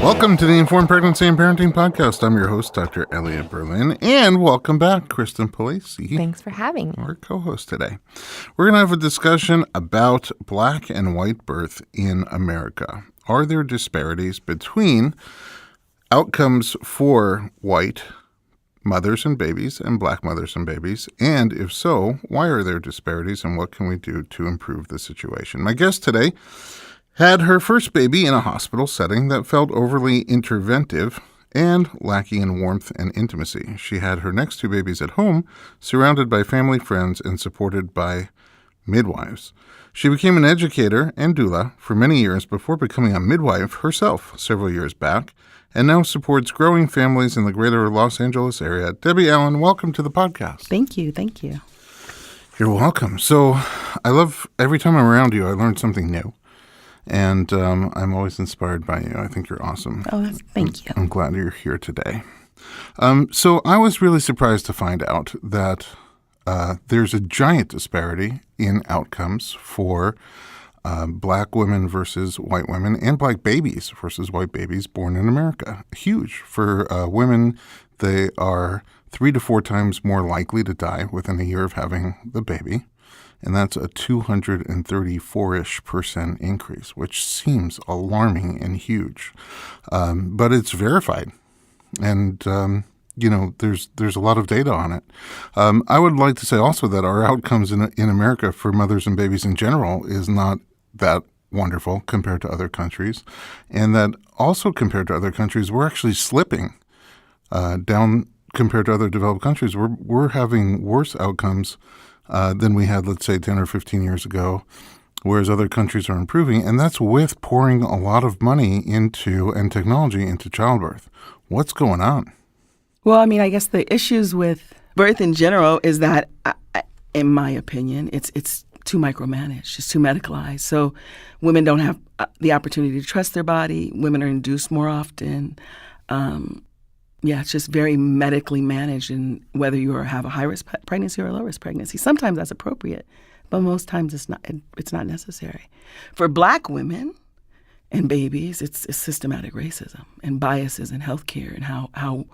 Welcome to the Informed Pregnancy and Parenting Podcast. I'm your host, Dr. Elliot Berlin, and welcome back, Kristen Palisi. Thanks for having me. Our co-host today. We're going to have a discussion about black and white birth in America. Are there disparities between outcomes for white mothers and babies and black mothers and babies? And if so, why are there disparities and what can we do to improve the situation? My guest today had her first baby in a hospital setting that felt overly interventive and lacking in warmth and intimacy. She had her next two babies at home, surrounded by family, friends, and supported by midwives. She became an educator and doula for many years before becoming a midwife herself several years back, and now supports growing families in the greater Los Angeles area. Debbie Allen, welcome to the podcast. Thank you. Thank you. You're welcome. So I love, every time I'm around you, I learn something new. And I'm always inspired by you. I think you're awesome. Oh, thank you. I'm glad you're here today. So I was really surprised to find out that there's a giant disparity in outcomes for black women versus white women and black babies versus white babies born in America. Huge. For women, they are 3 to 4 times more likely to die within a year of having the baby. And that's a 234-ish% increase, which seems alarming and huge. But it's verified. And, there's a lot of data on it. I would like to say also that our outcomes in America for mothers and babies in general is not that wonderful compared to other countries. And that also compared to other countries, we're actually slipping down compared to other developed countries. We're having worse outcomes than we had, let's say, 10 or 15 years ago, whereas other countries are improving. And that's with pouring a lot of money into and technology into childbirth. What's going on? Well, I mean, I guess the issues with birth in general is that, in my opinion, it's too micromanaged. It's too medicalized. So women don't have the opportunity to trust their body. Women are induced more often. It's just very medically managed, and whether you have a high-risk pregnancy or a low-risk pregnancy. Sometimes that's appropriate, but most times it's not necessary. For black women and babies, it's systematic racism and biases in healthcare and how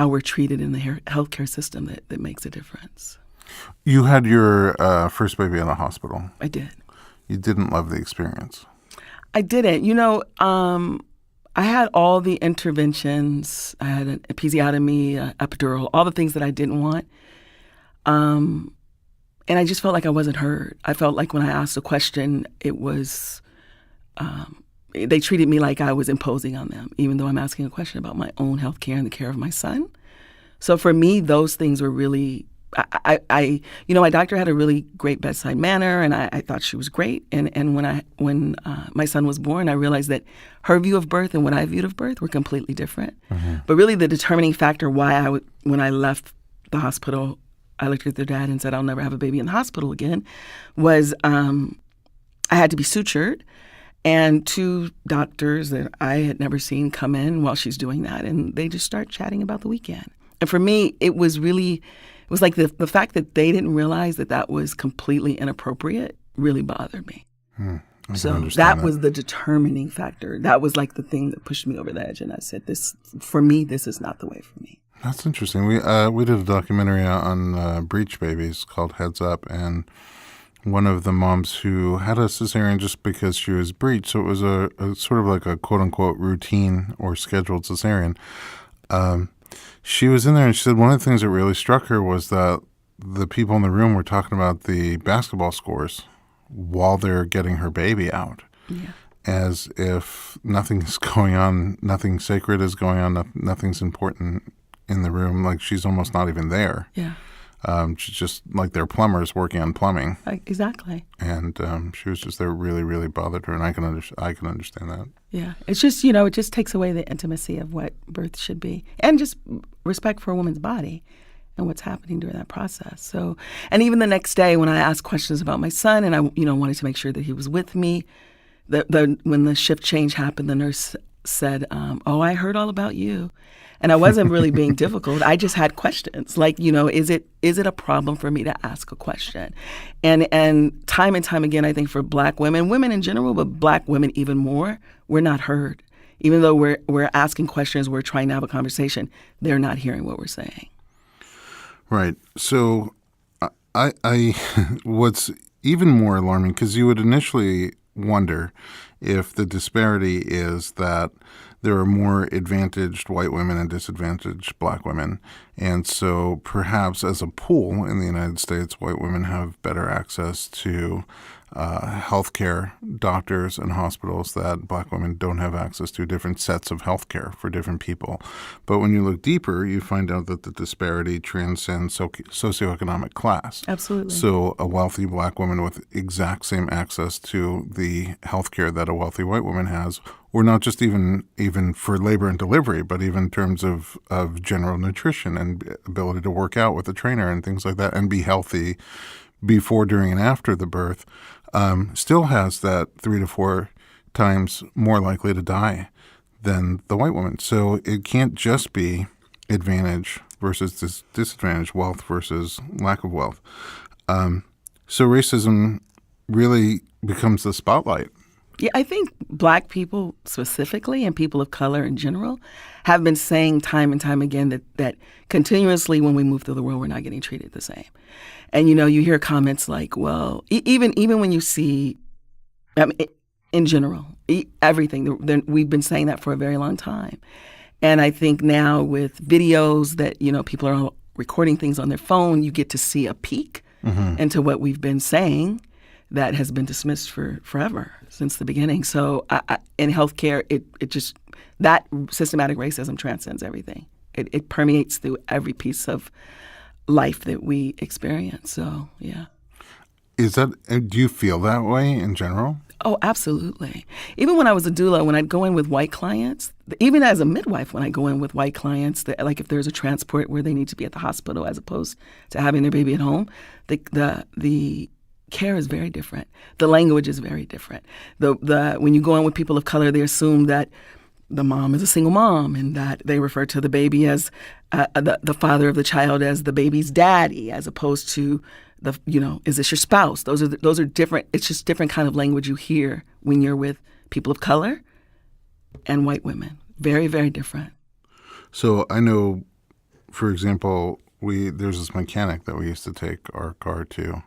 we're treated in the healthcare system that makes a difference. You had your first baby in a hospital. I did. You didn't love the experience. I didn't. I had all the interventions. I had an episiotomy, epidural, all the things that I didn't want. And I just felt like I wasn't heard. I felt like when I asked a question, it was, they treated me like I was imposing on them, even though I'm asking a question about my own health care and the care of my son. So for me, those things were really, my doctor had a really great bedside manner, and I thought she was great. And when my son was born, I realized that her view of birth and what I viewed of birth were completely different. Mm-hmm. But really, the determining factor why when I left the hospital, I looked at their dad and said, "I'll never have a baby in the hospital again," was I had to be sutured, and 2 doctors that I had never seen come in while she's doing that, and they just start chatting about the weekend. And for me, it was like the fact that they didn't realize that was completely inappropriate really bothered me. So that was the determining factor. That was like the thing that pushed me over the edge. And I said, this is not the way for me. That's interesting. We did a documentary on breech babies called Heads Up, and one of the moms who had a cesarean just because she was breech, so it was a sort of like a quote-unquote routine or scheduled cesarean. She was in there and she said one of the things that really struck her was that the people in the room were talking about the basketball scores while they're getting her baby out. Yeah. As if nothing's going on, nothing sacred is going on, nothing's important in the room. Like she's almost not even there. Yeah. She's just like they're plumbers working on plumbing. Exactly. And she was just there, really, really bothered her, and I can understand that. Yeah, it's just it just takes away the intimacy of what birth should be, and just respect for a woman's body and what's happening during that process. So, and even the next day when I asked questions about my son, and I wanted to make sure that he was with me, when the shift change happened, the nurse said, "Oh, I heard all about you." And I wasn't really being difficult. I just had questions like, is it a problem for me to ask a question? And time again, I think for Black women in general, but Black women even more, we're not heard. Even though we're asking questions, we're trying to have a conversation, they're not hearing what we're saying. Right. So I what's even more alarming, because you would initially wonder if the disparity is that there are more advantaged white women and disadvantaged black women. And so perhaps as a pool in the United States, white women have better access to healthcare, doctors, and hospitals that black women don't have access to, different sets of healthcare for different people. But when you look deeper, you find out that the disparity transcends socioeconomic class. Absolutely. So a wealthy black woman with exact same access to the healthcare that a wealthy white woman has, or not just even for labor and delivery, but even in terms of general nutrition and ability to work out with a trainer and things like that and be healthy before, during, and after the birth, still has that 3 to 4 times more likely to die than the white woman. So it can't just be advantage versus disadvantage, wealth versus lack of wealth. So racism really becomes the spotlight. Yeah, I think black people specifically and people of color in general have been saying time and time again that continuously when we move through the world, we're not getting treated the same. And, you hear comments like, well, even when you see, in general, everything, we've been saying that for a very long time. And I think now with videos that, people are recording things on their phone, you get to see a peek into what we've been saying that has been dismissed for forever since the beginning. So in healthcare, it just, that systematic racism transcends everything. It permeates through every piece of life that we experience. So, yeah. Do you feel that way in general? Oh, absolutely. Even when I was a doula, when I'd go in with white clients, even as a midwife, when I go in with white clients, like if there's a transport where they need to be at the hospital as opposed to having their baby at home, the care is very different. The language is very different. When you go in with people of color, they assume that the mom is a single mom and that they refer to the baby as the father of the child as the baby's daddy, as opposed to is this your spouse? Those are different. It's just different kind of language you hear when you're with people of color and white women. Very, very different. So I know, for example, there's this mechanic that we used to take our car to,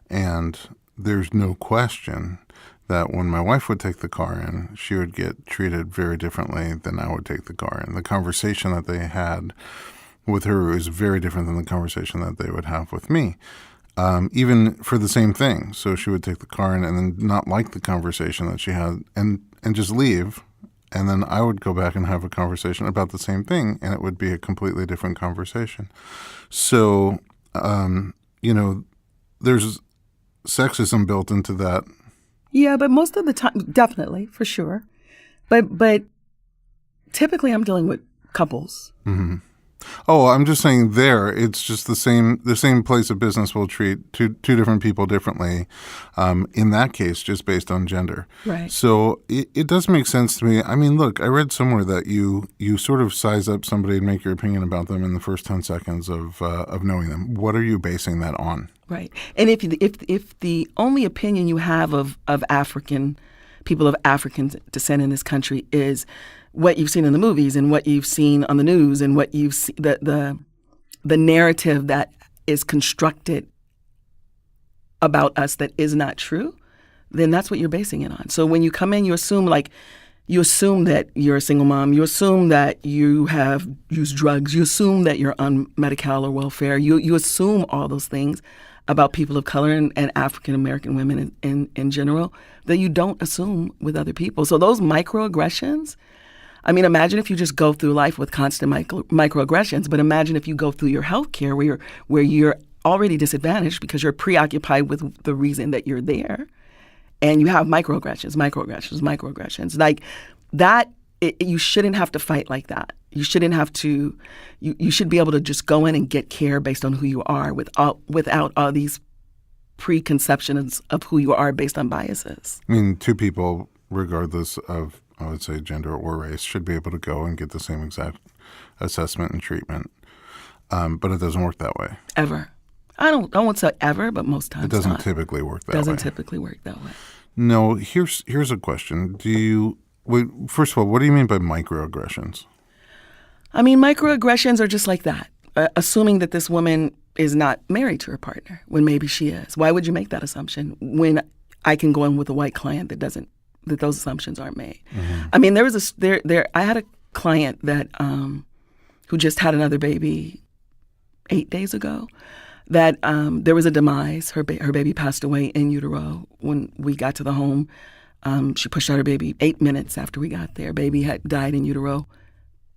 and there's no question that when my wife would take the car in, she would get treated very differently than I would take the car in. The conversation that they had with her was very different than the conversation that they would have with me, even for the same thing. So she would take the car in and then not like the conversation that she had and just leave. And then I would go back and have a conversation about the same thing, and it would be a completely different conversation. So, there's sexism built into that. Yeah, but most of the time, definitely, for sure. But typically I'm dealing with couples. Mm-hmm. Oh, I'm just saying it's just the same place of business will treat two different people differently, in that case, just based on gender. Right. So it does make sense to me. I mean, look, I read somewhere that you sort of size up somebody and make your opinion about them in the first 10 seconds of knowing them. What are you basing that on? Right. And if the only opinion you have of African people of African descent in this country is what you've seen in the movies and what you've seen on the news and what you've seen, the narrative that is constructed about us that is not true, then that's what you're basing it on. So when you come in, you assume that you're a single mom, you assume that you have used drugs, you assume that you're on Medi-Cal or welfare, you assume all those things about people of color and African American women in general that you don't assume with other people. So those microaggressions, I mean, imagine if you just go through life with constant microaggressions, but imagine if you go through your healthcare where you're already disadvantaged because you're preoccupied with the reason that you're there, and you have microaggressions. Like that, you shouldn't have to fight like that. You shouldn't have to. You should be able to just go in and get care based on who you are, without all these preconceptions of who you are based on biases. I mean, two people, regardless of, I would say, gender or race, should be able to go and get the same exact assessment and treatment. But it doesn't work that way. Ever. I won't say ever, but most times it doesn't not. typically work that way. Doesn't typically work that way. No, here's a question. Do you Wait, first of all, what do you mean by microaggressions? I mean, microaggressions are just like that, assuming that this woman is not married to her partner when maybe she is. Why would you make that assumption when I can go in with a white client that those assumptions aren't made? Mm-hmm. I mean, I had a client that who just had another baby 8 days ago. That there was a demise. Her baby passed away in utero when we got to the home. She pushed out her baby 8 minutes after we got there. Baby had died in utero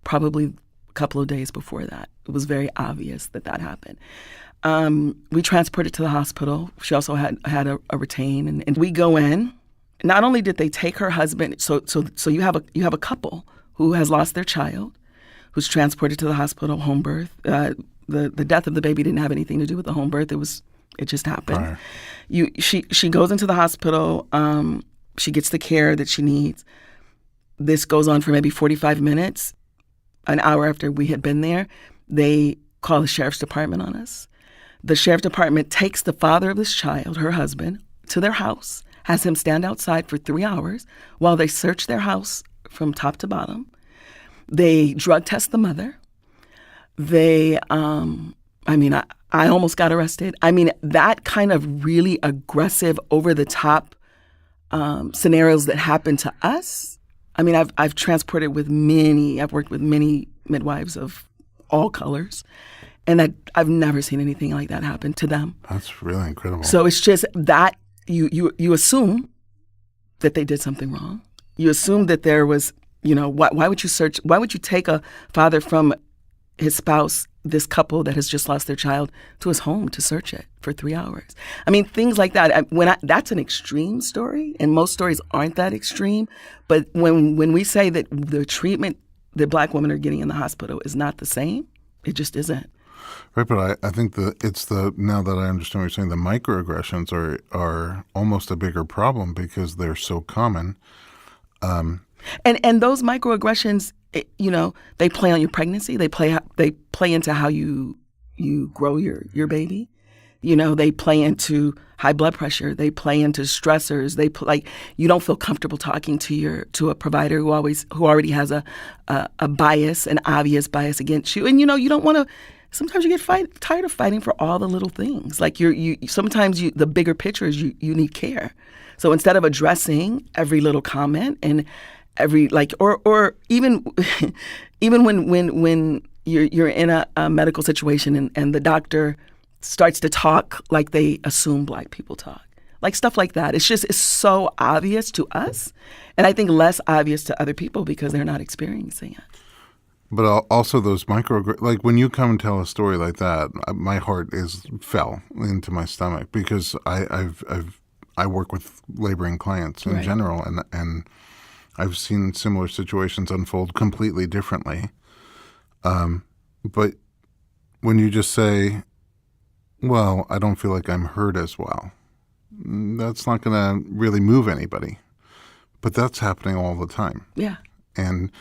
probably a couple of days before that. It was very obvious that happened. We transported to the hospital. She also had a retain, and we go in. Not only did they take her husband, so you have a couple who has lost their child, who's transported to the hospital, home birth. The death of the baby didn't have anything to do with the home birth. It just happened. Right. She goes into the hospital. She gets the care that she needs. This goes on for maybe 45 minutes. An hour after we had been there, they call the sheriff's department on us. The sheriff's department takes the father of this child, her husband, to their house, has him stand outside for 3 hours while they search their house from top to bottom. They drug test the mother. They, I almost got arrested. I mean, that kind of really aggressive, over-the-top scenarios that happen to us. I mean, I've transported I've worked with many midwives of all colors, and I've never seen anything like that happen to them. That's really incredible. So it's just that you assume that they did something wrong. You assume that there was, why would you take a father from his spouse, this couple that has just lost their child, to his home to search it for 3 hours? I mean, things like that. That's an extreme story, and most stories aren't that extreme. But when we say that the treatment that Black women are getting in the hospital is not the same, it just isn't. Right, but I think now that I understand what you're saying, the microaggressions are almost a bigger problem because they're so common. And those microaggressions, they play on your pregnancy. They play into how you grow your baby. They play into high blood pressure. They play into stressors. You don't feel comfortable talking to a provider who already has a bias, an obvious bias against you. And you don't want to. Sometimes you get tired of fighting for all the little things. Like sometimes the bigger picture is you need care. So instead of addressing every little comment and every or even even when you're in a medical situation and the doctor starts to talk like they assume Black people talk, like stuff like that. It's so obvious to us, and I think less obvious to other people because they're not experiencing it. But also those like when you come and tell a story like that, my heart fell into my stomach because I work with laboring clients in general, and I've seen similar situations unfold completely differently. But when you just say, well, I don't feel like I'm heard as well, that's not going to really move anybody. But that's happening all the time. Yeah. And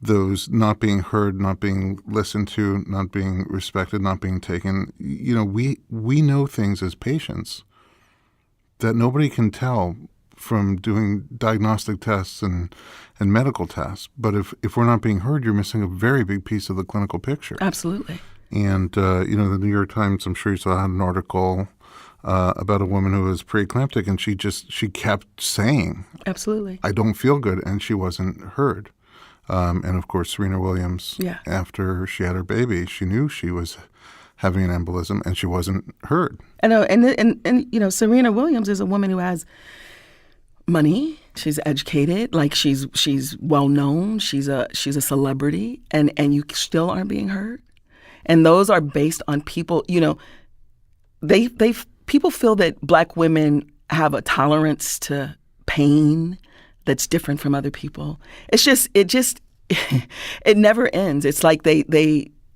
those not being heard, not being listened to, not being respected, not being taken, we know things as patients that nobody can tell from doing diagnostic tests and medical tests. But if we're not being heard, you're missing a very big piece of the clinical picture. Absolutely. And, the New York Times, I'm sure you saw, had an article about a woman who was preeclamptic, and she kept saying, absolutely, I don't feel good, and she wasn't heard. And, of course, Serena Williams, after she had her baby, she knew she was having an embolism, and she wasn't heard. I know, and Serena Williams is a woman who has money. She's educated, like she's well known. She's a celebrity, and you still aren't being heard. And those are based on people. People feel that Black women have a tolerance to pain that's different from other people. It never ends. It's like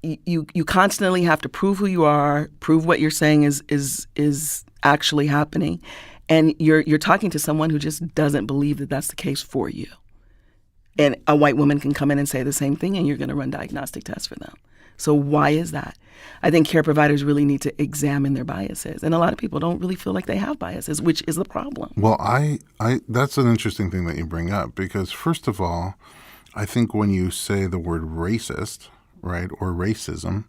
you constantly have to prove who you are, prove what you're saying is actually happening, and you're talking to someone who just doesn't believe that that's the case for you. And a white woman can come in and say the same thing, and you're going to run diagnostic tests for them. So why is that? I think care providers really need to examine their biases. And a lot of people don't really feel like they have biases, which is the problem. Well, I that's an interesting thing that you bring up, because first of all, I think when you say the word racist, right, or racism,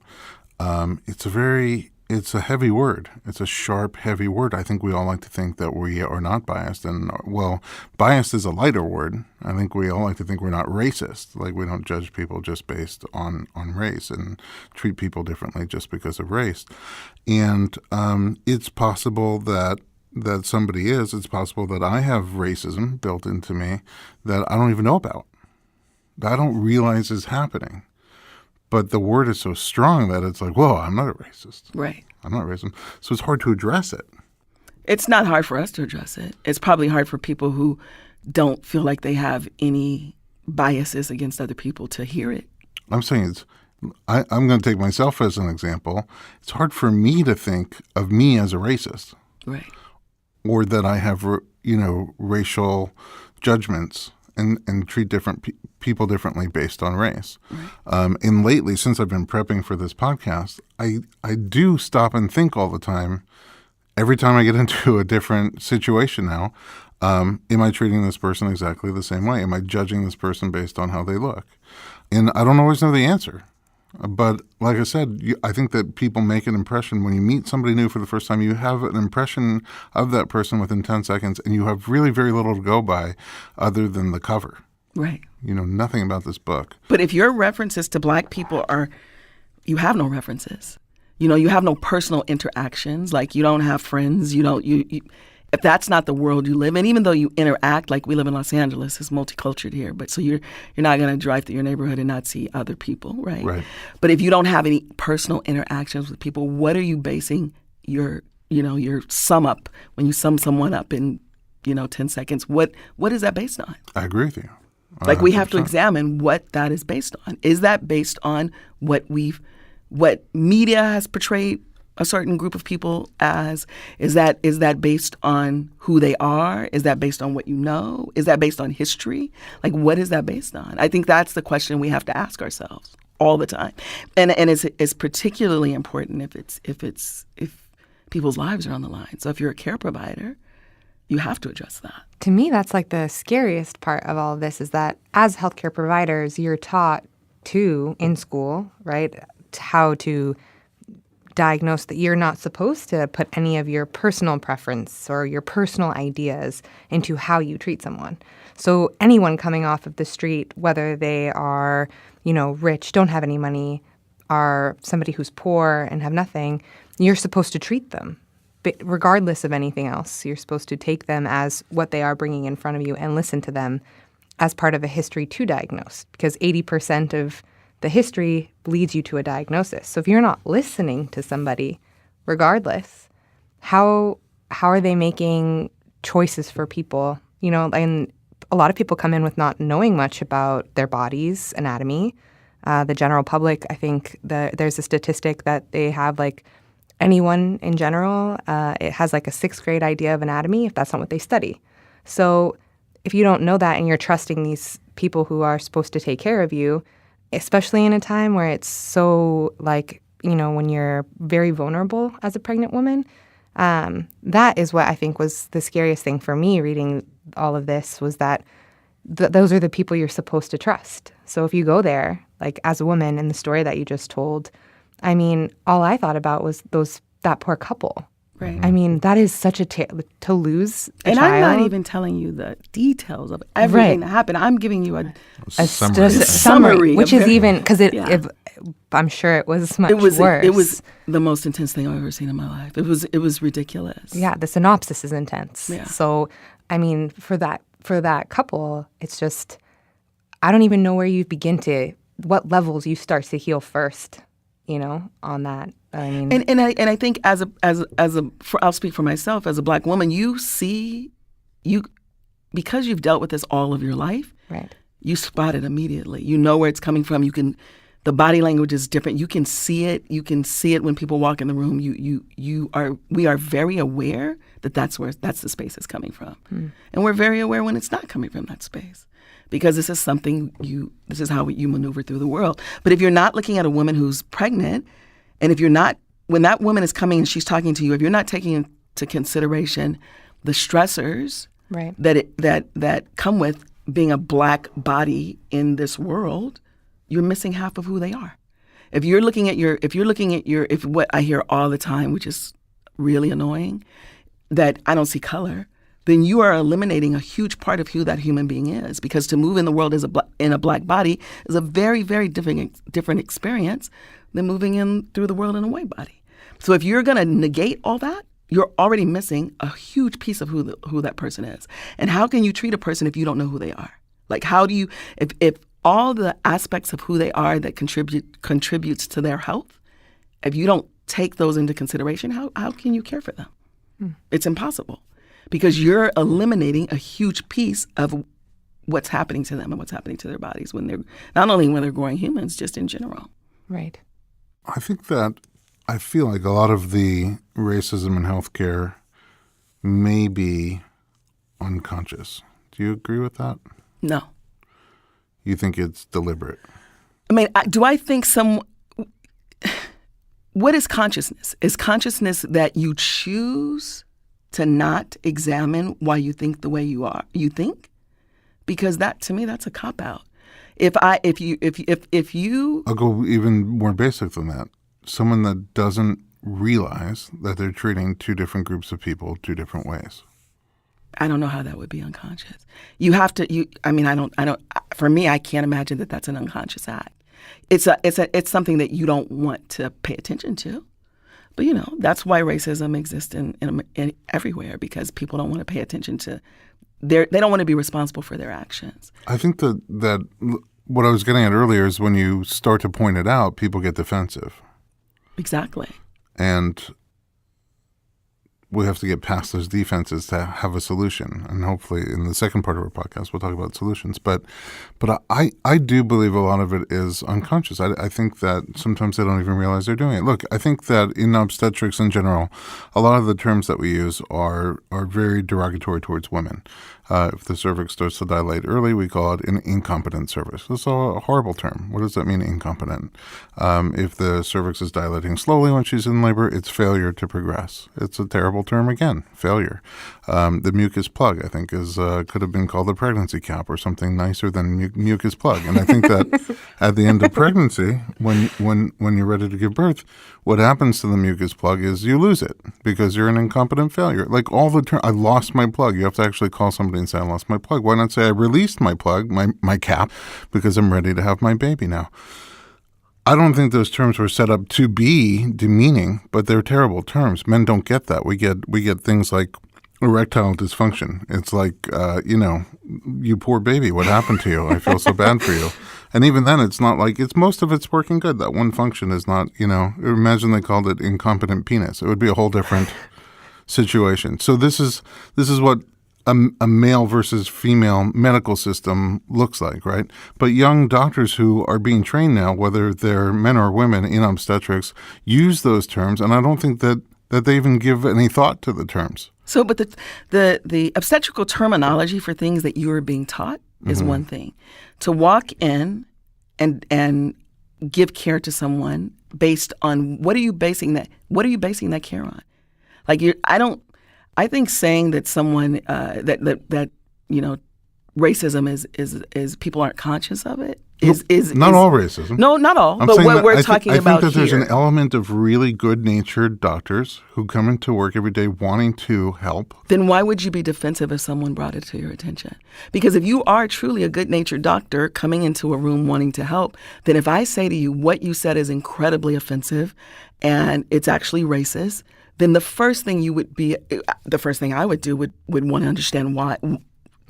it's a heavy word. It's a sharp, heavy word. I think we all like to think that we are not biased. And, well, biased is a lighter word. I think we all like to think we're not racist. Like, we don't judge people just based on race and treat people differently just because of race. And it's possible that somebody is. It's possible that I have racism built into me that I don't even know about, that I don't realize is happening. But the word is so strong that it's like, whoa, I'm not a racist. Right. I'm not racist. So it's hard to address it. It's not hard for us to address it. It's probably hard for people who don't feel like they have any biases against other people to hear it. I'm saying I'm going to take myself as an example. It's hard for me to think of me as a racist. Right. Or that I have, racial judgments and treat different people differently based on race. Right. And lately, since I've been prepping for this podcast, I do stop and think all the time, every time I get into a different situation now, am I treating this person exactly the same way? Am I judging this person based on how they look? And I don't always know the answer. But like I said, I think that people make an impression. When you meet somebody new for the first time, you have an impression of that person within 10 seconds, and you have really very little to go by other than the cover. Right. You know nothing about this book. But if your references to Black people you have no references. You have no personal interactions. Like, you don't have friends. If that's not the world you live in, even though you interact, like we live in Los Angeles, it's multicultural here, but so you're not going to drive through your neighborhood and not see other people, right? Right. But if you don't have any personal interactions with people, what are you basing your sum up, when you sum someone up in 10 seconds? What is that based on? I agree with you. Like, we have to examine what that is based on. Is that based on what media has portrayed a certain group of people as? Is that based on who they are? Is that based on what you know? Is that based on history? Like, what is that based on? I think that's the question we have to ask ourselves all the time, and it's particularly important if people's lives are on the line. So if you're a care provider, you have to address that. To me, that's like the scariest part of all of this, is that as healthcare providers, you're taught in school, right, how to diagnose, that you're not supposed to put any of your personal preference or your personal ideas into how you treat someone. So anyone coming off of the street, whether they are, rich, don't have any money, are somebody who's poor and have nothing, you're supposed to treat them. But regardless of anything else, you're supposed to take them as what they are bringing in front of you and listen to them as part of a history to diagnose, because 80% of the history leads you to a diagnosis. So if you're not listening to somebody, regardless, how are they making choices for people? And a lot of people come in with not knowing much about their body's anatomy. The general public, I think there's a statistic that they have, like, anyone in general, it has like a 6th grade idea of anatomy, if that's not what they study. So if you don't know that and you're trusting these people who are supposed to take care of you, especially in a time where it's so, like, when you're very vulnerable as a pregnant woman, that is what I think was the scariest thing for me reading all of this, was that those are the people you're supposed to trust. So if you go there, like, as a woman in the story that you just told, I mean, all I thought about was that poor couple. Right. I mean, that is such to lose a and child. I'm not even telling you the details of everything that happened. I'm giving you a summary, which is even, because I'm sure it was much worse. It was the most intense thing I've ever seen in my life. It was ridiculous. Yeah, the synopsis is intense. Yeah. So, I mean, for that couple, it's just, I don't even know where you begin what levels you start to heal first. On that. I mean, and I think I'll speak for myself as a Black woman. Because you've dealt with this all of your life, right? You spot it immediately. You know where it's coming from. You can The body language is different. You can see it. You can see it when people walk in the room. We are very aware that that's the space it's coming from. And we're very aware when it's not coming from that space. Because this is this is how you maneuver through the world. But if you're not looking at a woman who's pregnant, and if you're not, when that woman is coming and she's talking to you, if you're not taking into consideration the stressors that come with being a Black body in this world, you're missing half of who they are. If what I hear all the time, which is really annoying, that I don't see color, then you are eliminating a huge part of who that human being is. Because to move in the world in a Black body is a very, very different experience than moving in through the world in a white body. So if you're going to negate all that, you're already missing a huge piece of who that person is. And how can you treat a person if you don't know who they are? Like, how do you, if all the aspects of who they are that contributes to their health, if you don't take those into consideration, how can you care for them? It's impossible, because you're eliminating a huge piece of what's happening to them and what's happening to their bodies not only when they're growing humans, just in general. Right. I feel like a lot of the racism in healthcare may be unconscious. Do you agree with that? No. You think it's deliberate? I mean, do I think what is consciousness? Is consciousness that you choose to not examine why you think the way you think? Because that, to me, that's a cop-out. If you I'll go even more basic than that. Someone that doesn't realize that they're treating two different groups of people two different ways. I don't know how that would be unconscious. You have to. I don't. For me, I can't imagine that that's an unconscious act. It's something that you don't want to pay attention to. But that's why racism exists in everywhere, because people don't want to pay attention to they don't want to be responsible for their actions. I think that what I was getting at earlier is when you start to point it out, people get defensive. Exactly. And we have to get past those defenses to have a solution. And hopefully in the second part of our podcast, we'll talk about solutions. But I do believe a lot of it is unconscious. I think that sometimes they don't even realize they're doing it. Look, I think that in obstetrics in general, a lot of the terms that we use are very derogatory towards women. If the cervix starts to dilate early, we call it an incompetent cervix. That's a horrible term. What does that mean, incompetent? If the cervix is dilating slowly when she's in labor, it's failure to progress. It's a terrible term again, failure. The mucus plug, I think, could have been called the pregnancy cap or something nicer than mucus plug. And I think that at the end of pregnancy, when you're ready to give birth, what happens to the mucus plug is you lose it because you're an incompetent failure. Like all the term, I lost my plug. You have to actually call somebody and say, I lost my plug. Why not say I released my plug, my cap, because I'm ready to have my baby now? I don't think those terms were set up to be demeaning, but they're terrible terms. Men don't get that. We get things like erectile dysfunction. It's like, you poor baby, what happened to you? I feel so bad for you. And even then, it's not like most of it's working good. That one function is not, imagine they called it incompetent penis. It would be a whole different situation. So this is what a male versus female medical system looks like, right? But young doctors who are being trained now, whether they're men or women in obstetrics, use those terms, and I don't think that they even give any thought to the terms. So, but the obstetrical terminology for things that you are being taught is one thing. To walk in and give care to someone based on what are you basing that care on? Like I think saying that someone that racism is people aren't conscious of it is not all racism. No, not all. But what we're talking about I think that here, there's an element of really good-natured doctors who come into work every day wanting to help. Then why would you be defensive if someone brought it to your attention? Because if you are truly a good-natured doctor coming into a room wanting to help, then if I say to you what you said is incredibly offensive and it's actually racist, then the first thing I would do would want to understand why.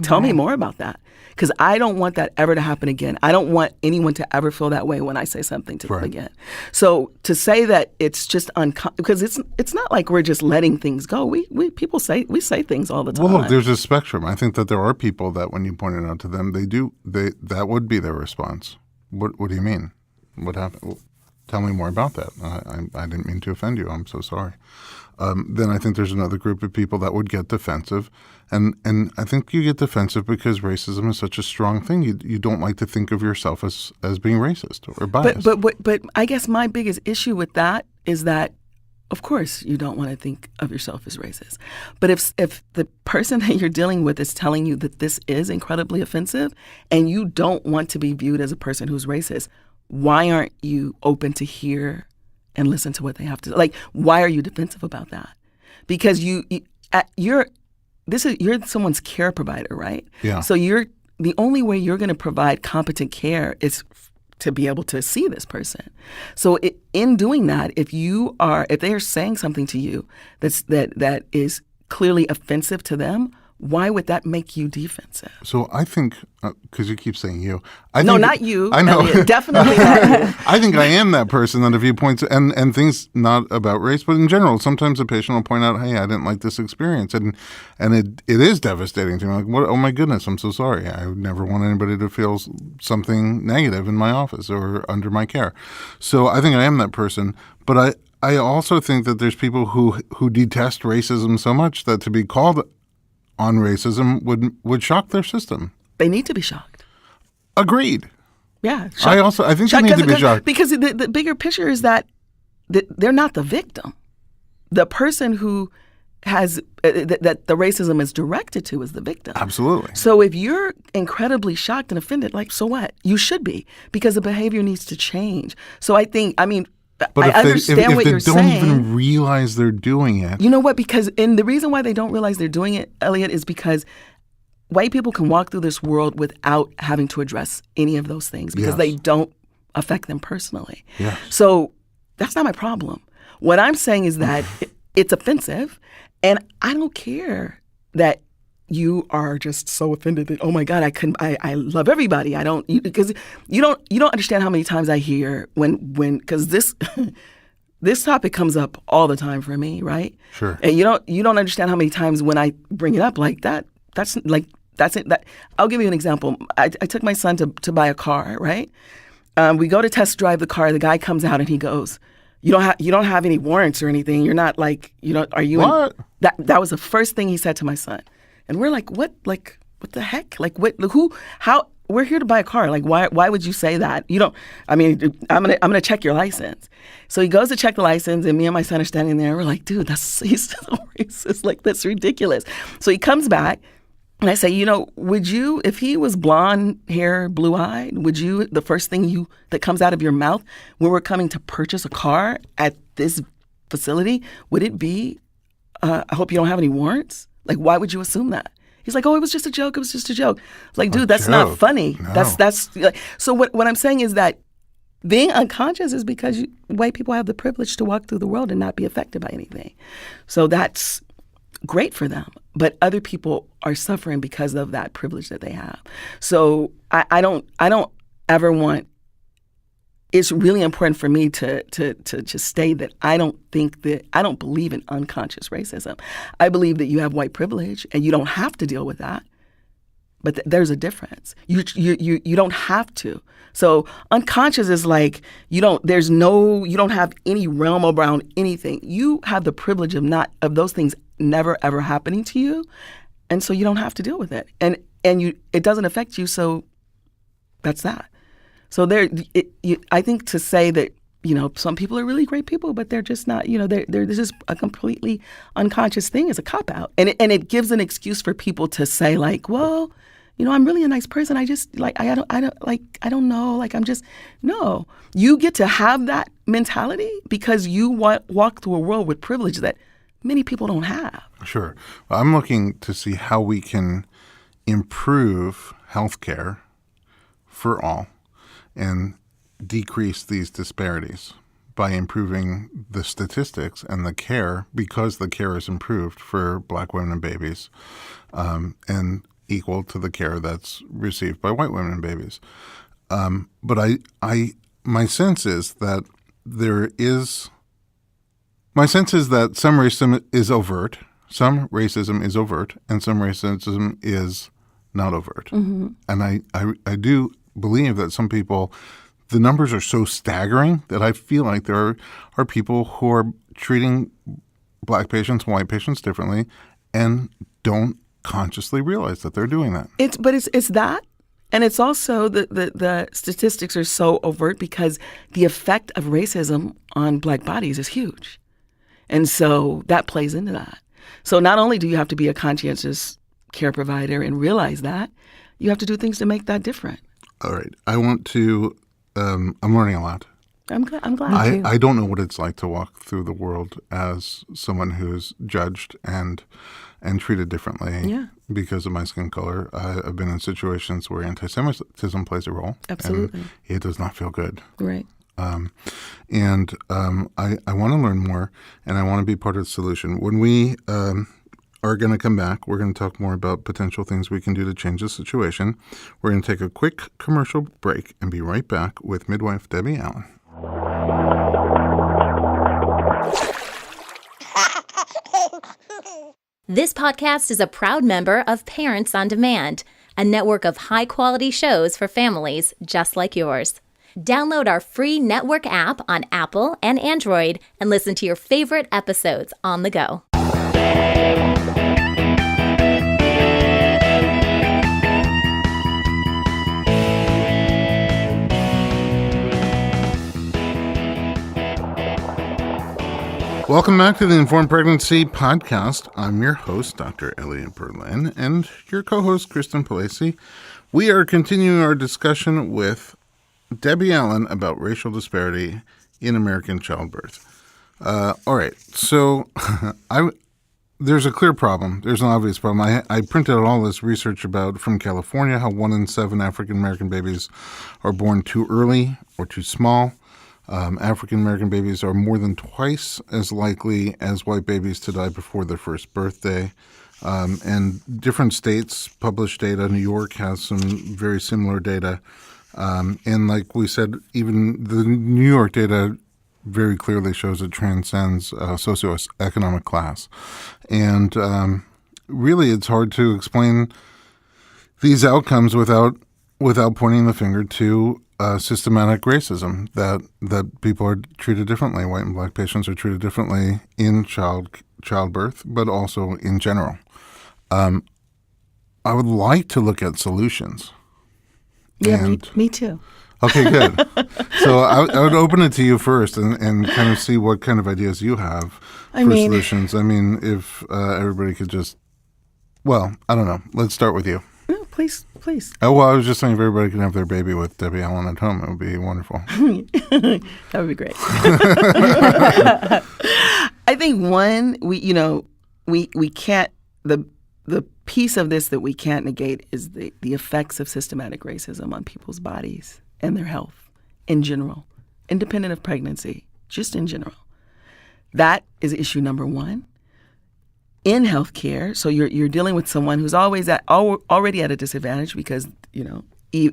Tell me more about that. Because I don't want that ever to happen again. I don't want anyone to ever feel that way when I say something to them again. So to say that it's just because it's not like we're just letting things go. We say things all the time. Well, look, there's a spectrum. I think that there are people that when you point it out to them, that would be their response. What do you mean? What happened? Well, tell me more about that. I didn't mean to offend you. I'm so sorry. Then I think there's another group of people that would get defensive. And I think you get defensive because racism is such a strong thing. You don't like to think of yourself as being racist or biased. But I guess my biggest issue with that is that, of course, you don't want to think of yourself as racist. But if the person that you're dealing with is telling you that this is incredibly offensive and you don't want to be viewed as a person who's racist, why aren't you open to hear and listen to what they have to? Like, why are you defensive about that? Because you're someone's care provider, right? Yeah. So the only way you're going to provide competent care is to be able to see this person. So in doing that, if they are saying something to you that is clearly offensive to them, why would that make you defensive? So I think, because you keep saying you. Not you. I know. Elliot, definitely not you. I think I am that person that if you point to, and things not about race, but in general, sometimes a patient will point out, hey, I didn't like this experience. And it is devastating to me. Like, what? Oh, my goodness, I'm so sorry. I would never want anybody to feel something negative in my office or under my care. So I think I am that person. But I also think that there's people who detest racism so much that to be called on racism would shock their system. They need to be shocked. Agreed. Yeah. I think they need to be shocked. Because the bigger picture is that they're not the victim. The person who has that the racism is directed to is the victim. Absolutely. So if you're incredibly shocked and offended, like, so what? You should be, because the behavior needs to change. So I understand what you're saying. If they don't even realize they're doing it. You know what? And the reason why they don't realize they're doing it, Elliot, is because white people can walk through this world without having to address any of those things because they don't affect them personally. Yes. So that's not my problem. What I'm saying is that it's offensive, and I don't care that you are just so offended that, oh my God, I love everybody. Because you don't understand how many times I hear because this this topic comes up all the time for me, right? Sure. And you don't understand how many times when I bring it up like that, that's it. I'll give you an example. I took my son to buy a car, right? We go to test drive the car. The guy comes out and he goes, You don't have any warrants or anything. You're not like, are you? What? That was the first thing he said to my son. And we're like, what? Like, what the heck? Like, what? Who? How? We're here to buy a car. Like, why would you say that? I'm gonna check your license. So he goes to check the license, and me and my son are standing there. And we're like, dude, he's so racist. Like, that's ridiculous. So he comes back, and I say, would you, if he was blonde hair, blue eyed, would you, the first thing that comes out of your mouth when we're coming to purchase a car at this facility, would it be, I hope you don't have any warrants? Like, why would you assume that? He's like, oh, it was just a joke. It was just a joke. It's like, dude, that's not funny. No. That's like, so what I'm saying is that being unconscious is because white people have the privilege to walk through the world and not be affected by anything. So that's great for them. But other people are suffering because of that privilege that they have. So I don't ever want. It's really important for me to just state that I don't believe in unconscious racism. I believe that you have white privilege and you don't have to deal with that. But there's a difference. You don't have to. So unconscious is like you don't have any realm around anything. You have the privilege of those things never ever happening to you, and so you don't have to deal with it. And it doesn't affect you. So that's that. So I think to say that, some people are really great people, but they're just not, this is a completely unconscious thing is a cop-out. And it gives an excuse for people to say like, well, I'm really a nice person. I just I don't know. Like, no. You get to have that mentality because you walk through a world with privilege that many people don't have. Sure. Well, I'm looking to see how we can improve healthcare for all and decrease these disparities by improving the statistics and the care, because the care is improved for Black women and babies, and equal to the care that's received by white women and babies. But my sense is that some racism is overt, some racism is overt, and some racism is not overt. Mm-hmm. And I do believe that some people the numbers are so staggering that I feel like there are people who are treating Black patients and white patients differently and don't consciously realize that they're doing that. It's that, and it's also the statistics are so overt because the effect of racism on Black bodies is huge, and so that plays into that. So not only do you have to be a conscientious care provider and realize that, you have to do things to make that different. All right, I want to. I'm learning a lot. I'm glad. I don't know what it's like to walk through the world as someone who's judged and treated differently because of my skin color. I've been in situations where anti-Semitism plays a role. Absolutely. And it does not feel good. Right. I want to learn more, and I want to be part of the solution. When we are going to come back, we're going to talk more about potential things we can do to change the situation. We're going to take a quick commercial break and be right back with Midwife Debbie Allen. This podcast is a proud member of Parents on Demand, a network of high-quality shows for families just like yours. Download our free network app on Apple and Android and listen to your favorite episodes on the go. Welcome back to the Informed Pregnancy Podcast. I'm your host, Dr. Elliot Berlin, and your co-host, Kristen Palasi. We are continuing our discussion with Debbie Allen about racial disparity in American childbirth. All right, so there's a clear problem. There's an obvious problem. I printed out all this research about from California, how 1 in 7 African-American babies are born too early or too small. African-American babies are more than twice as likely as white babies to die before their first birthday. And different states publish data. New York has some very similar data. And like we said, even the New York data very clearly shows it transcends socioeconomic class. And really, it's hard to explain these outcomes without pointing the finger to systematic racism, that people are treated differently. White and Black patients are treated differently in childbirth, but also in general. I would like to look at solutions. Yeah, me too. Okay, good. So I would open it to you first and kind of see what kind of ideas you have for solutions. I mean, if everybody could just, well, I don't know. Let's start with you. No, please. Oh, well, I was just saying if everybody could have their baby with Debbie Allen at home, it would be wonderful. That would be great. I think one, we can't, the piece of this that we can't negate is the effects of systematic racism on people's bodies and their health in general, independent of pregnancy, just in general. That is issue number one. In healthcare, so you're dealing with someone who's already at a disadvantage because,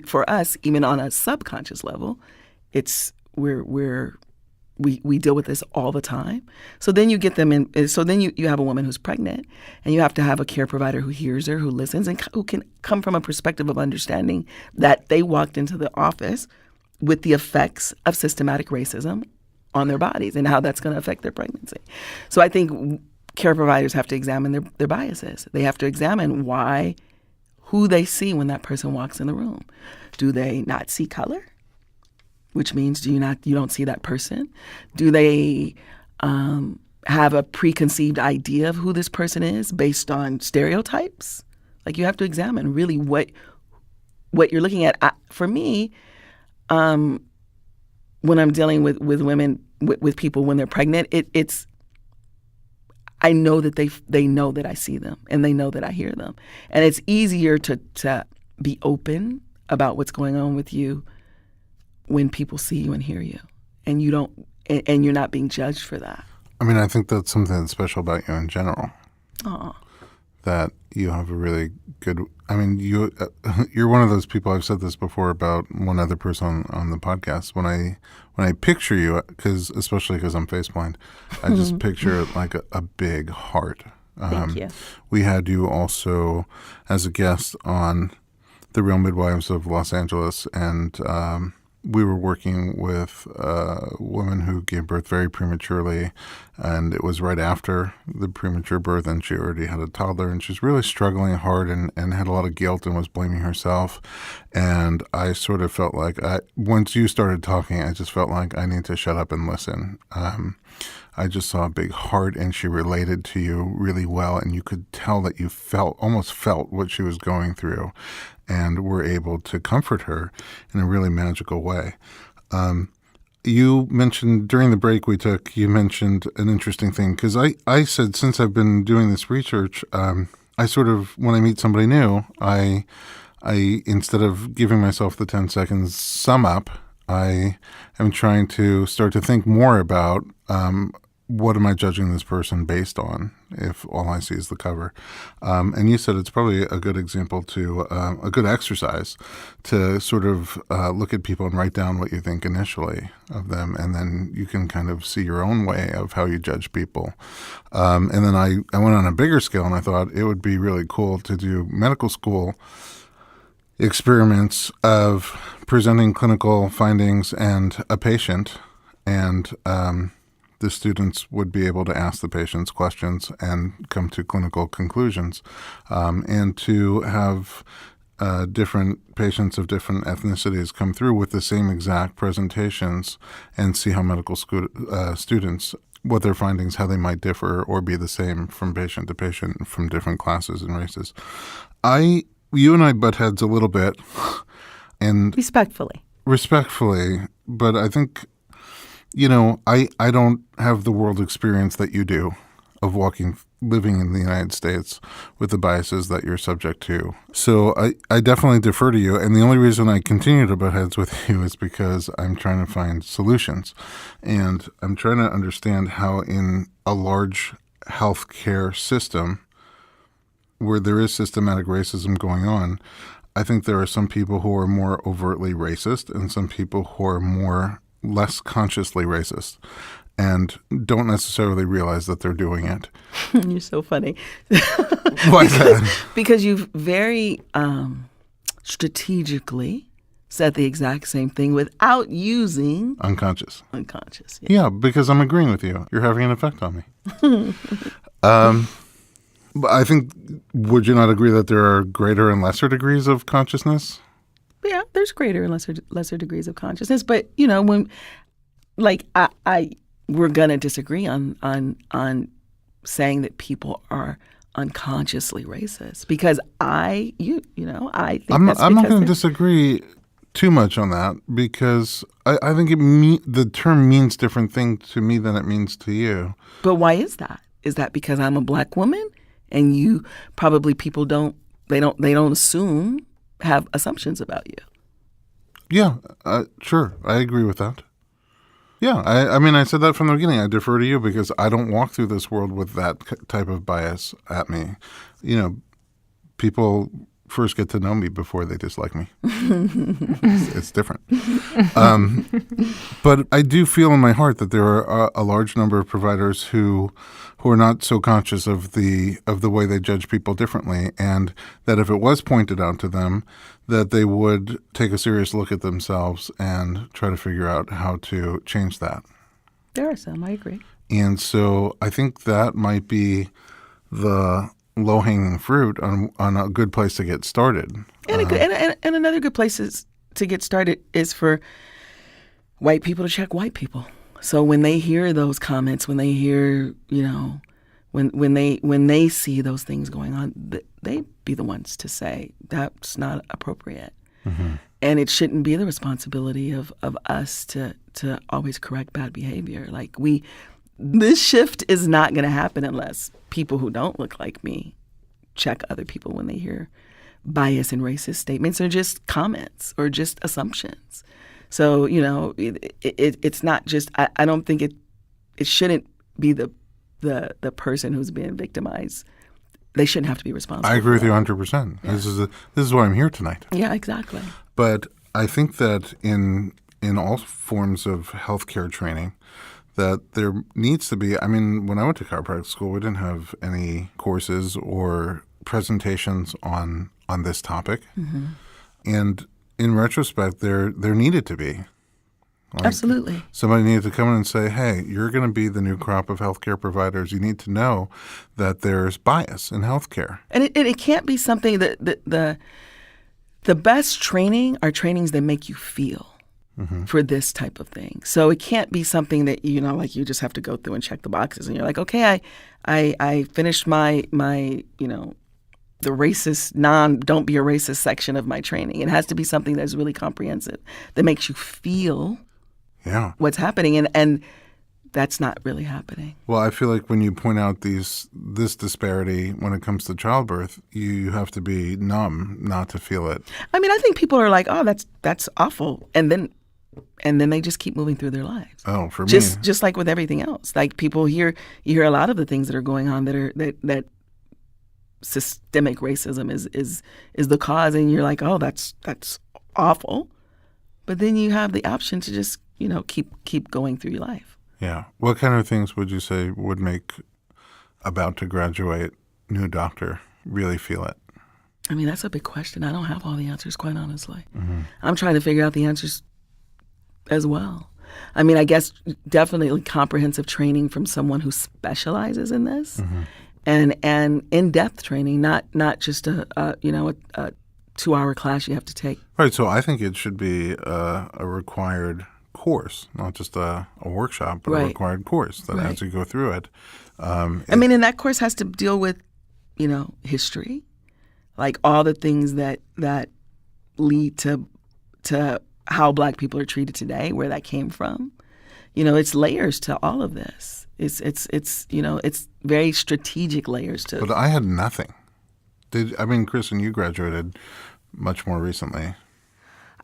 for us, even on a subconscious level, it's we deal with this all the time. So then you get them in. So then you have a woman who's pregnant, and you have to have a care provider who hears her, who listens, and who can come from a perspective of understanding that they walked into the office with the effects of systematic racism on their bodies and how that's going to affect their pregnancy. So I think care providers have to examine their biases. They have to examine who they see when that person walks in the room. Do they not see color? Which means you don't see that person? Do they have a preconceived idea of who this person is based on stereotypes? Like, you have to examine really what you're looking at. For me, when I'm dealing with women, with people when they're pregnant, it's I know that they know that I see them and they know that I hear them. And it's easier to be open about what's going on with you when people see you and hear you, and you're not being judged for that. I mean, I think that's something that's special about you in general. Aw. That you have a really good. I mean, you're one of those people. I've said this before about one other person on the podcast. When I picture you, especially because I'm face blind, I just picture it like a big heart. Thank you. We had you also as a guest on The Real Midwives of Los Angeles, and we were working with a woman who gave birth very prematurely, and it was right after the premature birth, and she already had a toddler, and she's really struggling hard and had a lot of guilt and was blaming herself. And I sort of felt like, once you started talking, I just felt like I need to shut up and listen. I just saw a big heart, and she related to you really well, and you could tell that you almost felt what she was going through, and were able to comfort her in a really magical way. You mentioned during the break we took, you mentioned an interesting thing, because I said, since I've been doing this research, I sort of, when I meet somebody new, I instead of giving myself the 10 seconds sum up, I am trying to start to think more about what am I judging this person based on if all I see is the cover. And you said it's probably a good example a good exercise to sort of look at people and write down what you think initially of them, and then you can kind of see your own way of how you judge people. And then I went on a bigger scale, and I thought it would be really cool to do medical school experiments of presenting clinical findings and a patient, and the students would be able to ask the patients questions and come to clinical conclusions, and to have different patients of different ethnicities come through with the same exact presentations and see how medical students, what their findings, how they might differ or be the same from patient to patient from different classes and races. You and I butt heads a little bit, and respectfully, but I think, I don't have the world experience that you do of living in the United States with the biases that you're subject to. So I definitely defer to you. And the only reason I continue to butt heads with you is because I'm trying to find solutions. And I'm trying to understand how in a large healthcare system where there is systematic racism going on, I think there are some people who are more overtly racist and some people who are less consciously racist and don't necessarily realize that they're doing it. You're so funny. Why is that? Because you've very strategically said the exact same thing without using unconscious. Yeah, because I'm agreeing with you. You're having an effect on me. But I think, would you not agree that there are greater and lesser degrees of consciousness? Yeah, there's greater and lesser degrees of consciousness. But, when, we're going to disagree on saying that people are unconsciously racist, because I think I'm not going to disagree too much on that, because I think the term means different things to me than it means to you. But why is that? Is that because I'm a black woman and you probably people don't assume, have assumptions about you? Yeah, sure. I agree with that. Yeah, I said that from the beginning. I defer to you because I don't walk through this world with that type of bias at me. People first get to know me before they dislike me. It's different. But I do feel in my heart that there are a large number of providers who are not so conscious of the way they judge people differently, and that if it was pointed out to them, that they would take a serious look at themselves and try to figure out how to change that. There are some, I agree. And so I think that might be the low-hanging fruit on a good place to get started. And another good place to get started is for white people to check white people. So when they hear those comments, when they hear, when they see those things going on, they be the ones to say that's not appropriate. Mm-hmm. And it shouldn't be the responsibility of us to always correct bad behavior. This shift is not going to happen unless people who don't look like me check other people when they hear bias and racist statements or just comments or just assumptions. So, it's not just, I don't think it shouldn't be the person who's being victimized. They shouldn't have to be responsible. I agree with you 100%. Yeah. This is why I'm here tonight. Yeah, exactly. But I think that in all forms of healthcare training, that there needs to be, when I went to chiropractic school, we didn't have any courses or presentations on this topic. Mm-hmm. And in retrospect, there needed to be. Absolutely. Somebody needed to come in and say, hey, you're going to be the new crop of healthcare providers. You need to know that there's bias in healthcare. And it can't be something that the best training are trainings that make you feel for this type of thing. So it can't be something that, like you just have to go through and check the boxes and you're like, okay, I finished my the racist, don't be a racist section of my training. It has to be something that's really comprehensive, that makes you feel what's happening. And that's not really happening. Well, I feel like when you point out this disparity when it comes to childbirth, you have to be numb not to feel it. I mean, I think people are like, oh, that's awful. And then they just keep moving through their lives. Oh, for me. Just like with everything else. Like you hear a lot of the things that are going on that systemic racism is the cause, and you're like, oh, that's awful. But then you have the option to just, keep going through your life. Yeah. What kind of things would you say would make about to graduate new doctor really feel it? I mean, that's a big question. I don't have all the answers, quite honestly. I'm trying to figure out the answers as well. I mean, I guess definitely comprehensive training from someone who specializes in this. And in-depth training, not just a 2-hour class you have to take. Right. So I think it should be a required course, not just a workshop, but a required course that as you go through it. And that course has to deal with, history, like all the things that lead to how Black people are treated today, where that came from. It's layers to all of this. It's very strategic layers to. But I had nothing. Kristen, you graduated much more recently.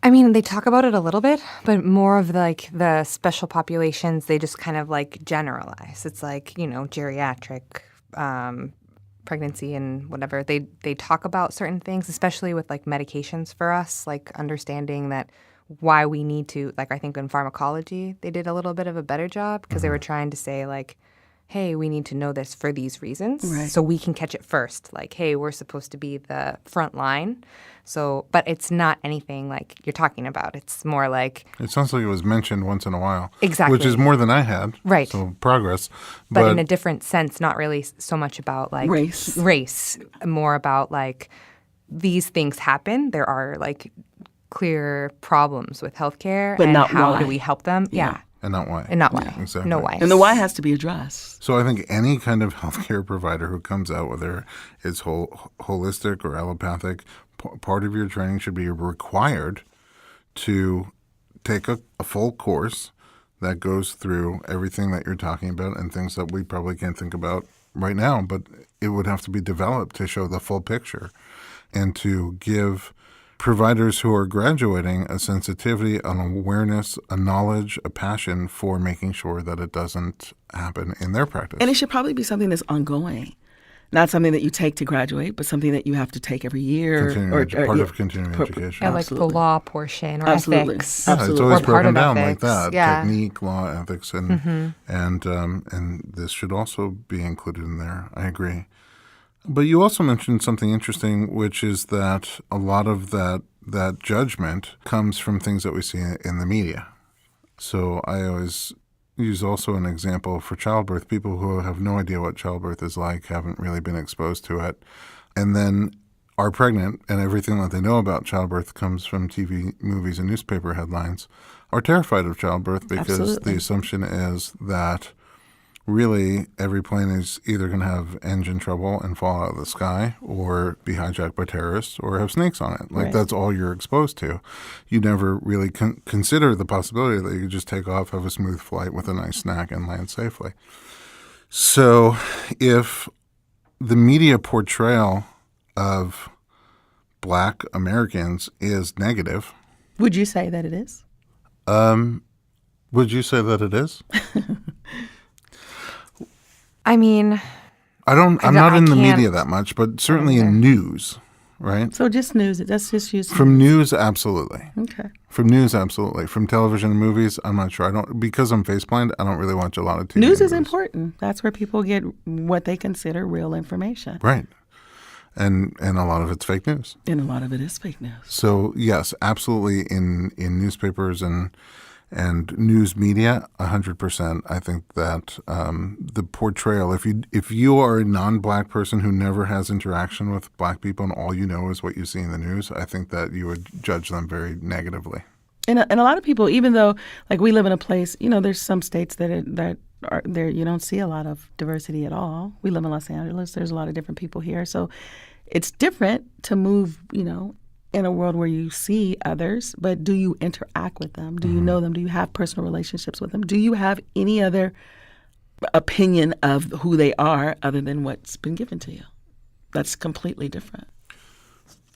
I mean, they talk about it a little bit, but more of the special populations, they just kind of generalize. It's geriatric pregnancy and whatever. They talk about certain things, especially with medications for us, understanding that why we need to, I think in pharmacology, they did a little bit of a better job because they were trying to say hey, we need to know this for these reasons so we can catch it first. Hey, we're supposed to be the front line. So, but it's not anything like you're talking about. It's more like... It sounds like it was mentioned once in a while. Exactly. Which is more than I had. Right. So progress. But in a different sense, not really so much about race, more about these things happen. There are clear problems with healthcare, but and not how why. do we help them? Yeah. And not why. And not why. Yeah, exactly. No why. And the why has to be addressed. So I think any kind of healthcare provider who comes out, whether it's holistic or allopathic, part of your training should be required to take a full course that goes through everything that you're talking about and things that we probably can't think about right now, but it would have to be developed to show the full picture and to give providers who are graduating a sensitivity, an awareness, a knowledge, a passion for making sure that it doesn't happen in their practice. And it should probably be something that's ongoing. Not something that you take to graduate, but something that you have to take every year. Part of continuing education. Yeah, the law portion or Absolutely. ethics. Yeah, it's always broken down like ethics. that. Yeah. Technique, law, ethics, and this should also be included in there. I agree. But you also mentioned something interesting, which is that a lot of that judgment comes from things that we see in the media. So I always use also an example for childbirth. People who have no idea what childbirth is like, haven't really been exposed to it, and then are pregnant, and everything that they know about childbirth comes from TV, movies, and newspaper headlines, are terrified of childbirth because Absolutely. the assumption is that really every plane is either going to have engine trouble and fall out of the sky or be hijacked by terrorists or have snakes on it. Right. That's all you're exposed to. You never really consider the possibility that you could just take off, have a smooth flight with a nice snack and land safely. So if the media portrayal of Black Americans is negative... Would you say that it is? Would you say that it is? I mean, I'm not in the media that much, but certainly in news, right? So just news. Let's just use From news, absolutely. Okay. From news, absolutely. From television and movies, I'm not sure. Because I'm face-blind, I don't really watch a lot of TV. News is important. That's where people get what they consider real information. Right. And a lot of it's fake news. And a lot of it is fake news. So yes, absolutely in newspapers and news media, 100%. I think that the portrayal, if you are a non-Black person who never has interaction with Black people and all you know is what you see in the news, I think that you would judge them very negatively. And a lot of people, even though like we live in a place, there's some states that are there, you don't see a lot of diversity at all. We live in Los Angeles. There's a lot of different people here. So it's different to move, in a world where you see others, but do you interact with them? Do you know them? Do you have personal relationships with them? Do you have any other opinion of who they are other than what's been given to you? That's completely different.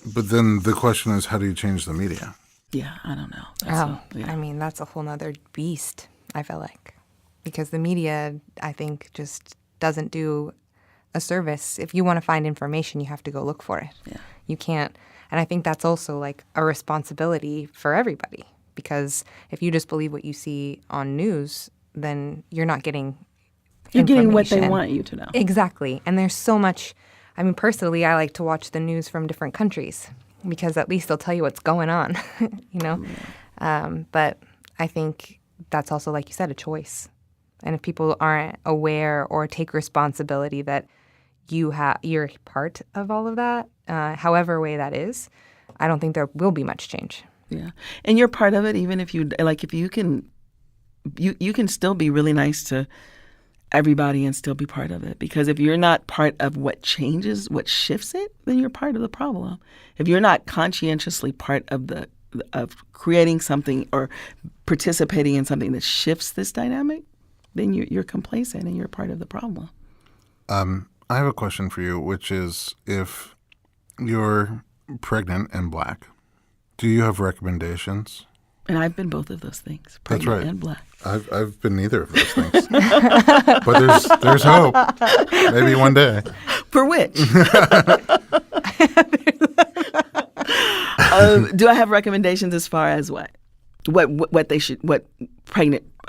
But then the question is, how do you change the media? Yeah, I don't know. I mean, that's a whole nother beast, I feel like. Because the media, I think, just doesn't do a service. If you want to find information, you have to go look for it. Yeah. You can't. And I think that's also like a responsibility for everybody. Because if you just believe what you see on news, then you're not getting You're getting what they information. want you to know. Exactly. And there's so much. I mean, personally, I like to watch the news from different countries because at least they'll tell you what's going on, But I think that's also, like you said, a choice. And if people aren't aware or take responsibility that you're part of all of that, however way that is, I don't think there will be much change. Yeah, and you're part of it. Even if you can, you can still be really nice to everybody and still be part of it. Because if you're not part of what changes, what shifts it, then you're part of the problem. If you're not conscientiously part of creating something or participating in something that shifts this dynamic, then you're complacent and you're part of the problem. I have a question for you, which is, if you're pregnant and Black, do you have recommendations? And I've been both of those things, That's pregnant right. and Black. I've been neither of those things. But there's hope. Maybe one day. For which? Do I have recommendations as far as what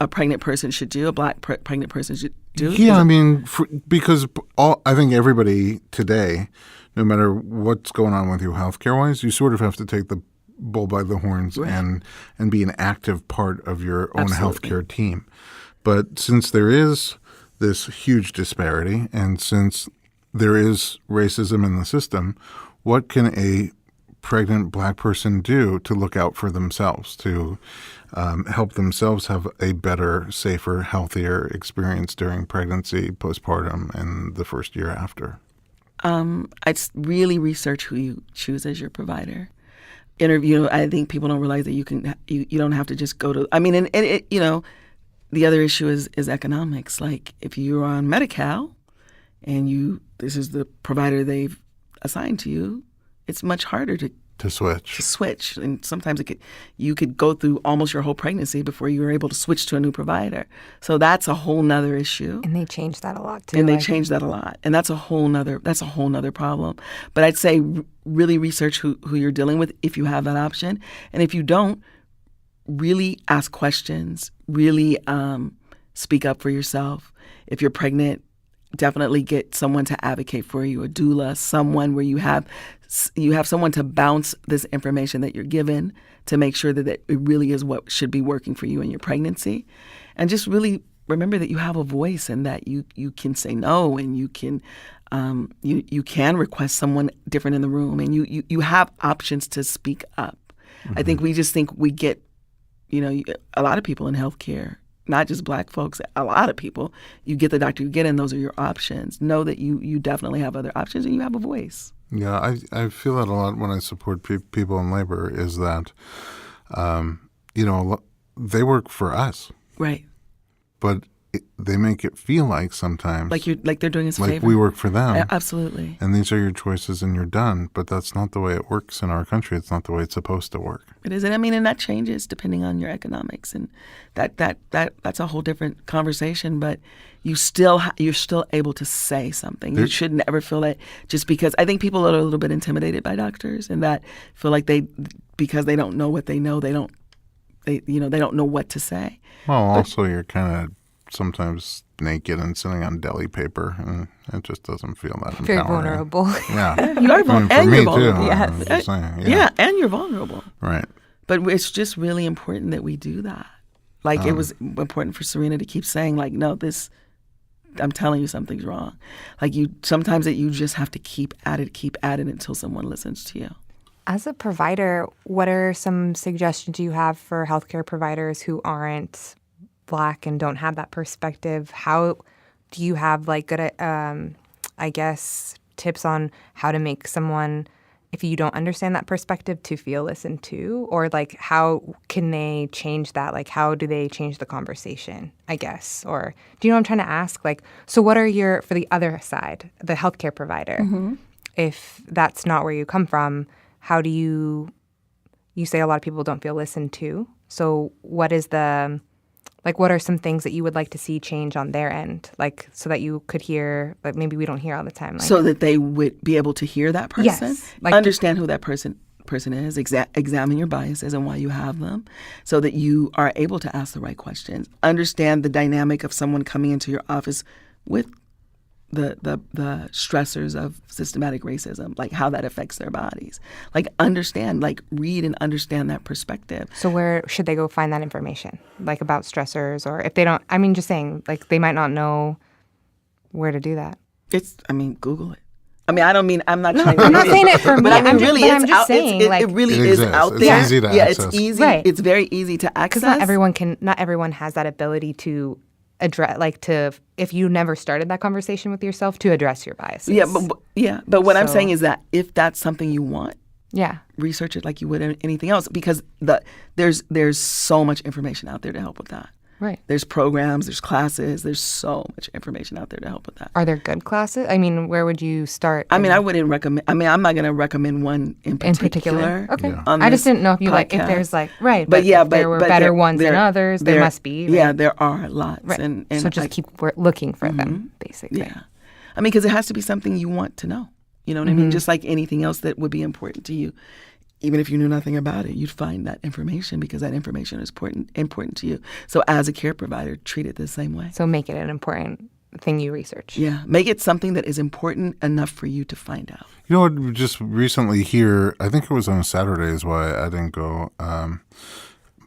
a pregnant person should do, a Black pregnant person should do? Yeah, I mean, because I think everybody today, no matter what's going on with you healthcare-wise, you sort of have to take the bull by the horns and be an active part of your own healthcare team. But since there is this huge disparity and since there is racism in the system, what can a pregnant Black person do to look out for themselves, to help themselves have a better, safer, healthier experience during pregnancy, postpartum, and the first year after? I'd really research who you choose as your provider. Interview. I think people don't realize that you don't have to just go to. I mean, and it, the other issue is economics. Like if you're on Medi-Cal, and this is the provider they've assigned to you, it's much harder to switch. And sometimes you could go through almost your whole pregnancy before you were able to switch to a new provider. So that's a whole nother issue. And they change that a lot too. And they change that a lot. And that's a whole nother problem. But I'd say really research who you're dealing with if you have that option. And if you don't, really ask questions, really speak up for yourself. If you're pregnant, definitely get someone to advocate for you, a doula, someone where you have someone to bounce this information that you're given to make sure that it really is what should be working for you in your pregnancy. And just really remember that you have a voice and that you can say no, and you can request someone different in the room, and you have options to speak up. Mm-hmm. I think we just think we get, a lot of people in healthcare, not just Black folks, a lot of people, you get the doctor you get, and those are your options. Know that you definitely have other options and you have a voice. Yeah, I feel that a lot when I support people in labor, is that, they work for us. Right. But they make it feel like sometimes like they're doing us a favor. Like we work for them. Absolutely. And these are your choices and you're done. But that's not the way it works in our country. It's not the way it's supposed to work. It isn't. And that changes depending on your economics, and that's a whole different conversation. But you're still able to say something. You should never feel that just because. I think people are a little bit intimidated by doctors, and that feel like because they don't know what they know, they don't know what to say. Well, also you're kind of sometimes naked and sitting on deli paper, and it just doesn't feel that Very empowering. vulnerable. Yeah, You are I mean, vulnerable. And for you're me vulnerable. too. Yes. I was just saying, Yeah, and you're vulnerable. right. But it's just really important that we do that. Like it was important for Serena to keep saying, like, no, this, I'm telling you something's wrong. Like sometimes that you just have to keep at it until someone listens to you. As a provider, what are some suggestions you have for healthcare providers who aren't Black and don't have that perspective? How do you have like good, I guess, tips on how to make someone, if you don't understand that perspective, to feel listened to? Or like how can they change that? Like how do they change the conversation, I guess? Or do you know what I'm trying to ask? Like, so what are for the other side, the healthcare provider, if that's not where you come from, how do you say a lot of people don't feel listened to. So what are some things that you would like to see change on their end? Like so that you could hear, like maybe we don't hear all the time. Like, so that they would be able to hear that person, Yes, like- understand who that person is, examine your biases and why you have them, so that you are able to ask the right questions. Understand the dynamic of someone coming into your office with the stressors of systematic racism, like how that affects their bodies. Like understand, like read and understand that perspective. So where should they go find that information, like about stressors, or if they don't? I mean, just saying, like they might not know where to do that. Google it. I mean, I don't mean, I'm not trying to. I'm not saying it for me. But I mean, I'm just, really, but it's I'm just out. saying, It like, really It is exists. out It's there. easy to yeah, access. it's easy. Right. It's very easy to access. because not everyone has that ability to address, like to, if you never started that conversation with yourself, to address your biases. But what I'm So- saying is that if that's something you want, Yeah. research it like you would anything else, because there's so much information out there to help with that. Right. There's programs, there's classes, there's so much information out there to help with that. Are there good classes? I mean, where would you start? I mean, I wouldn't recommend. I mean, I'm not going to recommend one in particular. Okay. Yeah. on I just this didn't know if you like, if podcast. there's like, right. But yeah, if there were better ones than others, there must be. Right? Yeah, there are lots. Right. And so just keep looking for them, basically. Yeah. I mean, because it has to be something you want to know. You know what I mean? Just like anything else that would be important to you. Even if you knew nothing about it, you'd find that information because that information is important to you. So as a care provider, treat it the same way. So make it an important thing you research. Yeah. Make it something that is important enough for you to find out. You know what? Just recently here, I think it was on a Saturday, is why I didn't go.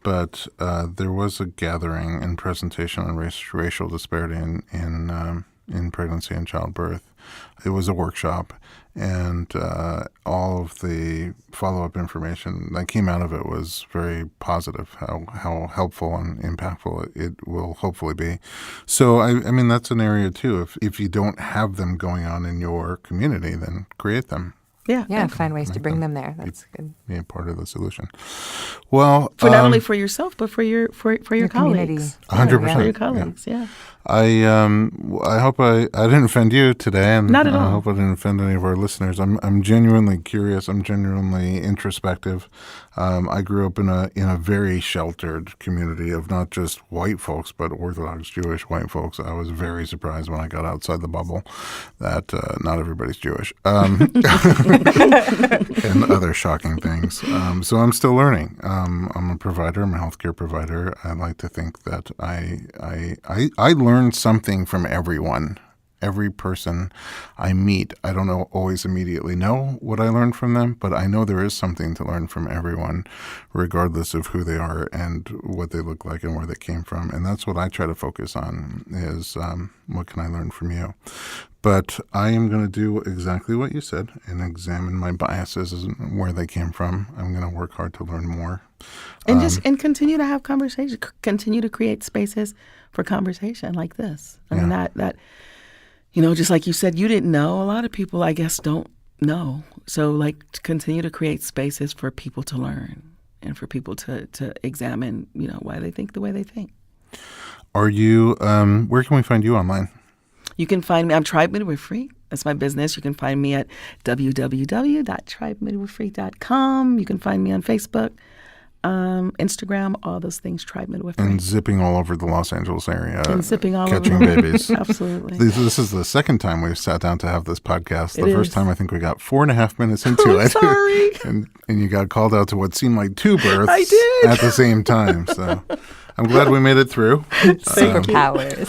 But there was a gathering and presentation on racial disparity in pregnancy and childbirth. It was a workshop, and all of the follow-up information that came out of it was very positive, how helpful and impactful it will hopefully be. So, I mean, that's an area, too. If you don't have them going on in your community, then create them. Yeah. Yeah, find ways to bring them there. That's good. Be a part of the solution. Well, For not only for yourself, but for your community. colleagues. 100%. For your colleagues, yeah. I hope I didn't offend you today, and Not at all. I hope I didn't offend any of our listeners. I'm genuinely curious. I'm genuinely introspective. I grew up in a very sheltered community of not just white folks, but Orthodox Jewish white folks. I was very surprised when I got outside the bubble that not everybody's Jewish, and other shocking things. So I'm still learning. I'm a provider. I'm a healthcare provider. I like to think that I learn something from everyone. Every person I meet, I don't always immediately know what I learned from them, but I know there is something to learn from everyone, regardless of who they are and what they look like and where they came from. And that's what I try to focus on is what can I learn from you? But I am going to do exactly what you said and examine my biases and where they came from. I'm going to work hard to learn more. And continue to have conversations, continue to create spaces for conversation like this. I mean, that just like you said, you didn't know. A lot of people, I guess, don't know. So, like, continue to create spaces for people to learn and for people to examine, why they think the way they think. Are you, where can we find you online? You can find me, I'm Tribe Midwifery. That's my business. You can find me at www.tribemidwifery.com. You can find me on Facebook, Instagram, all those things, Tribe Midwifery. And zipping all over the Los Angeles area. And zipping all catching over. babies. Absolutely. This is the second time we've sat down to have this podcast. The It first is. time I think we got 4.5 minutes into Oh, it. sorry. and you got called out to what seemed like 2 births I did. at the same time. So I'm glad we made it through. Superpowers.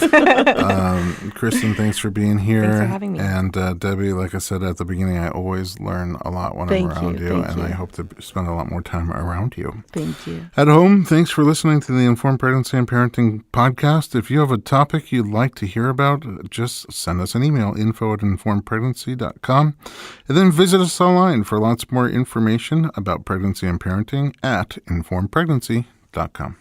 Kristen, thanks for being here. Thanks for having me. And Debbie, like I said at the beginning, I always learn a lot when Thank I'm around you, you, thank and you. I hope to spend a lot more time around you. Thank you. At home, thanks for listening to the Informed Pregnancy and Parenting podcast. If you have a topic you'd like to hear about, just send us an email, info@informedpregnancy.com, and then visit us online for lots more information about pregnancy and parenting at informedpregnancy.com.